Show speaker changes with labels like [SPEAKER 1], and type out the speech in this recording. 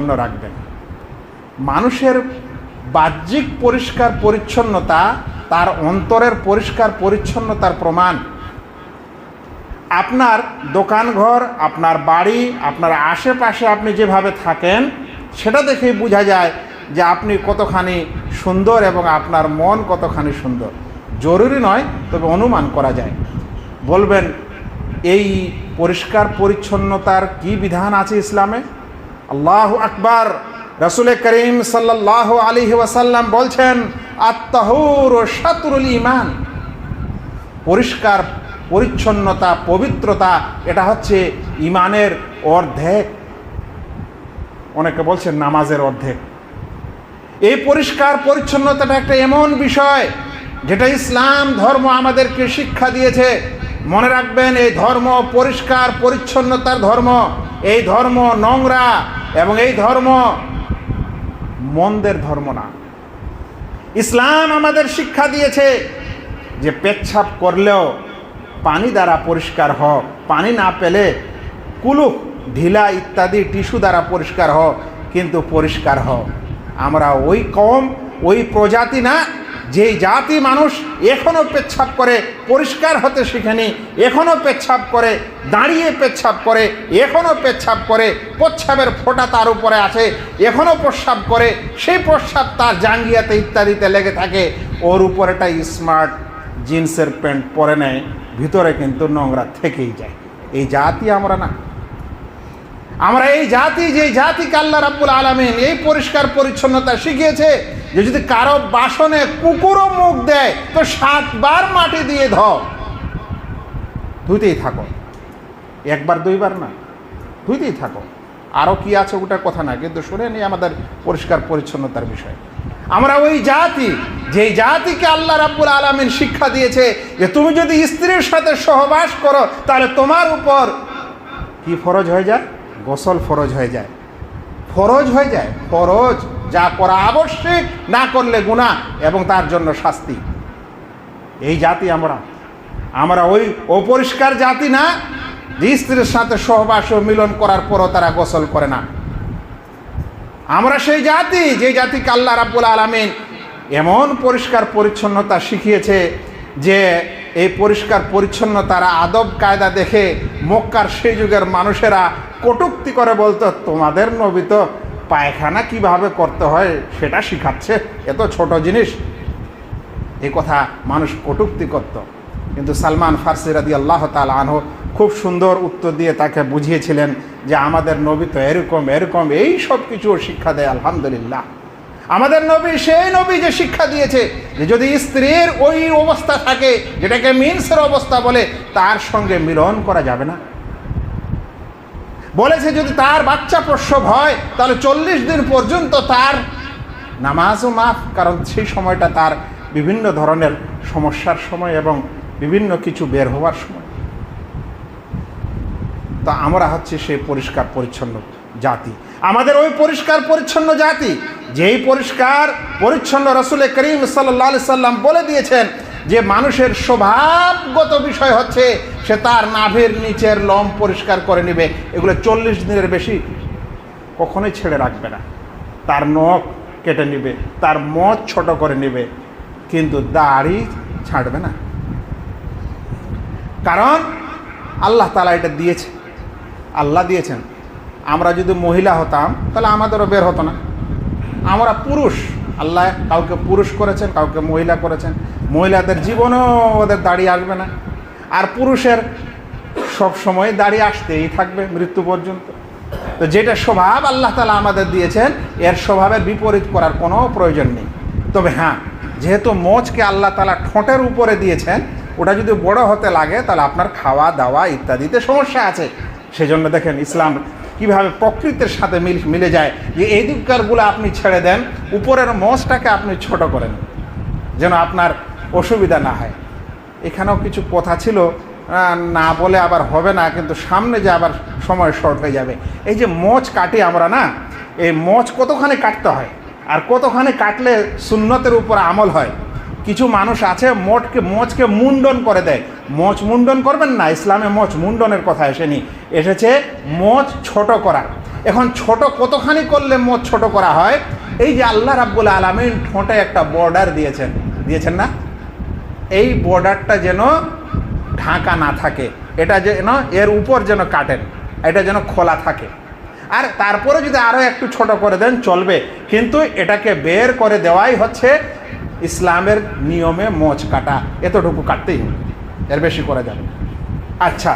[SPEAKER 1] পরিচ্ছন্ন রাখবেন। মানুষের বাহ্যিক পরিষ্কার পরিচ্ছন্নতা তার অন্তরের পরিষ্কার পরিচ্ছন্নতার প্রমাণ। আপনার দোকানঘর, আপনার বাড়ি, আপনার আশেপাশে আপনি যেভাবে থাকেন সেটা দেখেই বোঝা যায় যে আপনি কতখানি সুন্দর এবং আপনার মন কতখানি সুন্দর। জরুরি নয়, তবে অনুমান করা যায়। বলবেন এই পরিষ্কার পরিচ্ছন্নতার কি বিধান আছে ইসলামে? আল্লাহু আকবার। রাসূল করিম সাল্লাল্লাহু আলাইহি ওয়াসাল্লাম বলছেন, আত-তাহুরু শাতরুল ঈমান। পরিষ্কার পরিচ্ছন্নতা, পবিত্রতা, এটা হচ্ছে ঈমানের অর্ধেক। অনেকে বলছেন নামাজের অর্ধেক। এই পরিষ্কার পরিচ্ছন্নতাটা একটা এমন বিষয় যেটা ইসলাম ধর্ম আমাদেরকে শিক্ষা দিয়েছে। মনে রাখবেন, এই ধর্ম পরিষ্কার পরিচ্ছন্নতার ধর্ম। এই ধর্ম নোংরা এবং এই ধর্ম মন্দের ধর্ম না। ইসলাম আমাদের শিক্ষা দিয়েছে যে পেচ্ছাপ করলেও পানি দ্বারা পরিষ্কার হোক, পানি না পেলে কুলুক, ঢিলা ইত্যাদি টিস্যু দ্বারা পরিষ্কার হোক, কিন্তু পরিষ্কার হোক। আমরা ওই কম, ওই প্রজাতি না যেই জাতি মানুষ এখনও পেচ্ছাপ করে পরিষ্কার হতে শিখেনি, এখনও পেচ্ছাপ করে, দাঁড়িয়ে পেচ্ছাপ করে, এখনও পেচ্ছাপ করে, প্রস্রাবের ফোঁটা তার উপরে আছে, এখনও প্রস্রাব করে, সেই প্রস্রাব তার জাঙ্গিয়াতে ইত্যাদিতে লেগে থাকে। ওর উপর একটা স্মার্ট জিন্সের প্যান্ট পরে নেয়, ভিতরে কিন্তু নোংরা থেকেই যায়। এই জাতি আমরা না। আমরা এই জাতি, যে জাতিকে আল্লাহ রাব্বুল আলামিন এই পরিষ্কার পরিচ্ছন্নতা শিখিয়েছে যে যদি কারো বাসনে কুকুরও মুখ দেয় তো 7 বার মাটি দিয়ে ধুইতেই থাকো। 1 বার 2 বার না, ধুইতেই থাকো। আরও কি আছে ওটার কথা না, কিন্তু শুনে নিই আমাদের পরিষ্কার পরিচ্ছন্নতার বিষয়। আমরা ওই জাতি, যেই জাতিকে আল্লাহ রাব্বুল আলামিন শিক্ষা দিয়েছে যে তুমি যদি স্ত্রীর সাথে সহবাস করো তাহলে তোমার উপর কি ফরজ হয়ে যায়? গোসল ফরজ হয়ে যায়। ফরজ হয়ে যায়, ফরজ। যা করা আবশ্যক, না করলে গুনাহ এবং তার জন্য শাস্তি। এই জাতি আমরা ওই অপরিষ্কার জাতি না যে স্ত্রীর সাথে সহবাস ও মিলন করার পরও তারা গোসল করে না। আমরা সেই জাতি, যে জাতিকে আল্লাহ রাব্বুল আলামিন এমন পরিষ্কার পরিচ্ছন্নতা শিখিয়েছে যে এই পরিষ্কার পরিচ্ছন্নতার আদব কায়দা দেখে মক্কার সেই যুগের মানুষেরা কটূক্তি করে বলতো, তোমাদের নবী তো পায়খানা কিভাবে করতে হয় সেটা শিখাচ্ছে, এত ছোট জিনিস। এই কথা মানুষ কটূক্তি করত। কিন্তু সালমান ফারসি রাদিয়াল্লাহু তাআলা আনহু খুব সুন্দর উত্তর দিয়ে তাকে বুঝিয়েছিলেন যে আমাদের নবী তো এরকম এরকম এই সব কিছু শিক্ষা দেয়। আলহামদুলিল্লাহ, আমাদের নবী সেই নবী যে শিক্ষা দিয়েছে যে যদি স্ত্রীর ওই অবস্থা থাকে যেটাকে মিন্সের অবস্থা বলে, তার সঙ্গে মিলন করা যাবে না। বলেছে যদি তার বাচ্চা প্রসব হয় তাহলে 40 দিন পর্যন্ত তার নামাজও মাফ, কারণ সেই সময়টা তার বিভিন্ন ধরনের সমস্যার সময় এবং বিভিন্ন কিছু বের হওয়ার সময়। তো আমরা হচ্ছে সেই পরিষ্কার পরিচ্ছন্ন জাতি। আমাদের ওই পরিষ্কার পরিচ্ছন্ন জাতি, যেই পরিষ্কার পরিচ্ছন্ন রাসূল করিম সাল্লাল্লাহু আলাইহি সাল্লাম বলে দিয়েছেন যে মানুষের স্বভাবগত বিষয় হচ্ছে সে তার নাভির নিচের লোম পরিষ্কার করে নেবে। এগুলো 40 দিনের বেশি কখনোই ছেড়ে রাখবে না। তার নখ কেটে নেবে, তার মোচ ছোট করে নেবে, কিন্তু দাড়ি ছাড়বে না। কারণ আল্লাহ তাআলা এটা দিয়েছে, আল্লাহ দিয়েছেন। আমরা যদি মহিলা হতাম তাহলে আমাদেরও বের হতো না। আমরা পুরুষ, আল্লাহ কাউকে পুরুষ করেছেন, কাউকে মহিলা করেছেন। মহিলাদের জীবনেও ওদের দাড়ি আসবে না, আর পুরুষের সব সময় দাড়ি আসতেই থাকবে মৃত্যু পর্যন্ত। তো যেটা স্বভাব আল্লাহ তাআলা আমাদের দিয়েছেন, এর স্বভাবের বিপরীত করার কোনো প্রয়োজন নেই। তবে হ্যাঁ, যেহেতু মোচকে আল্লাহ তাআলা ঠোঁটের উপরে দিয়েছেন, ওটা যদি বড় হতে লাগে তাহলে আপনার খাওয়া দাওয়া ইত্যাদিতে সমস্যা আছে। সেজন্য দেখেন ইসলাম কিভাবে প্রকৃতির সাথে মিলে যায় যে এই দিককারগুলো আপনি ছেড়ে দেন, উপরের মোচটাকে আপনি ছোট করেন যেন আপনার অসুবিধা না হয়। এখানেও কিছু কথা ছিল, না বলে আবার হবে না, কিন্তু সামনে যে আবার সময় শর্ট হয়ে যাবে। এই যে মোচ কাটি আমরা না, এই মোচ কতখানি কাটতে হয় আর কতখানি কাটলে সুন্নতের উপর আমল হয়। কিছু মানুষ আছে মোচকে মুন্ডন করে দেয়। মোচ মুন্ডন করবেন না, ইসলামে মোচ মুন্ডনের কথা এসেছে মোচ ছোট করা। এখন ছোট কতখানি করলে মোচ ছোট করা হয়? এই যে আল্লাহ রাব্বুল আলামিন ঠোঁটে একটা বর্ডার দিয়েছেন না, এই বর্ডারটা যেন ঢাকা না থাকে, এটা যেন এর উপর যেন কাটেন, এটা যেন খোলা থাকে। আর তারপরে যদি আরও একটু ছোট করে দেন চলবে, কিন্তু এটাকে বের করে দেওয়াই হচ্ছে ইসলামের নিয়মে মোচ কাটা। এতটুকু কাটতেই হবে, এর বেশি করা যাবে না। আচ্ছা।